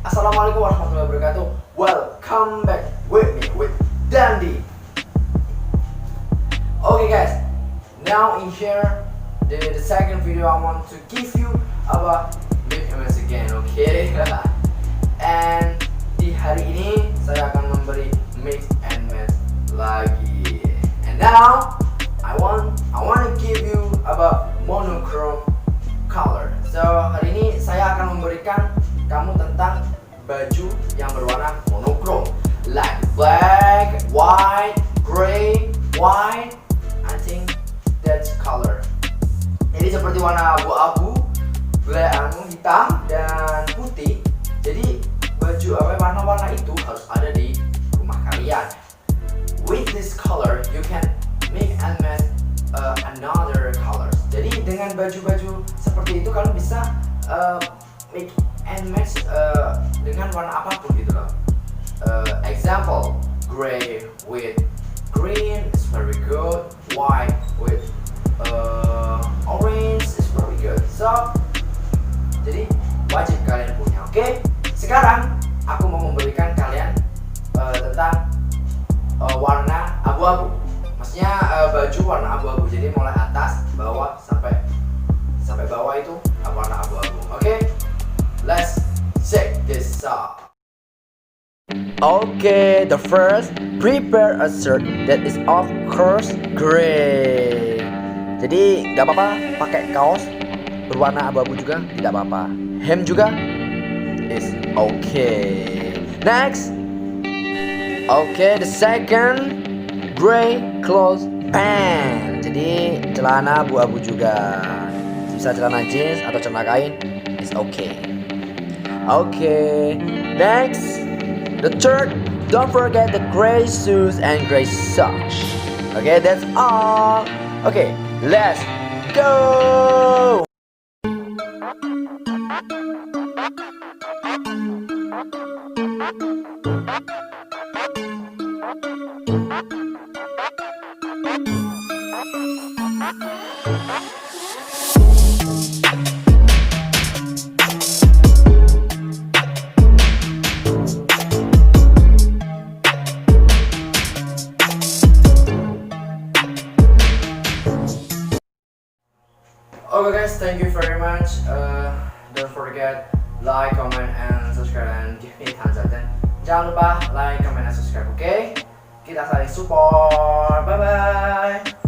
Assalamualaikum warahmatullahi wabarakatuh. Welcome back with me, with Dandy. Okay guys, now in here the second video I want to give you about mix again, okay? And di hari ini saya akan memberi mix and match lagi. And now I want to give you about monochrome color. So hari ini saya akan memberikan kamu tentang baju yang berwarna monochrome, like black, white, gray, white. I think that's color. Jadi seperti warna abu-abu, hitam dan putih. Jadi baju warna-warna itu harus ada di rumah kalian. With this color, you can mix and match another colors. Jadi dengan baju-baju seperti itu kalian bisa mix and match dengan warna apapun gitu loh. Example, gray with green is very good. White with orange is very good. So, jadi wajib kalian punya. Oke? Sekarang aku mau memberikan kalian tentang warna abu-abu. Maksudnya baju warna abu-abu. Jadi mulai atas, bawah sampai bawah itu warna abu-abu. Oke? Let's check this out. Okay, the first, prepare a shirt that is of course gray. Jadi nggak apa-apa pakai kaos berwarna abu-abu juga, tidak apa-apa. Hem juga is okay. Next, okay, the second, gray clothes pant. Jadi celana abu-abu juga, bisa celana jeans atau celana kain is okay. Okay, next, the third, don't forget the gray shoes and gray socks. Okay, that's all. Okay, let's go. Okay guys, thank you very much. Don't forget like, comment, and subscribe, and give me thumbs up. Dan jangan lupa like, comment, and subscribe. Okay? Kita saling support. Bye bye.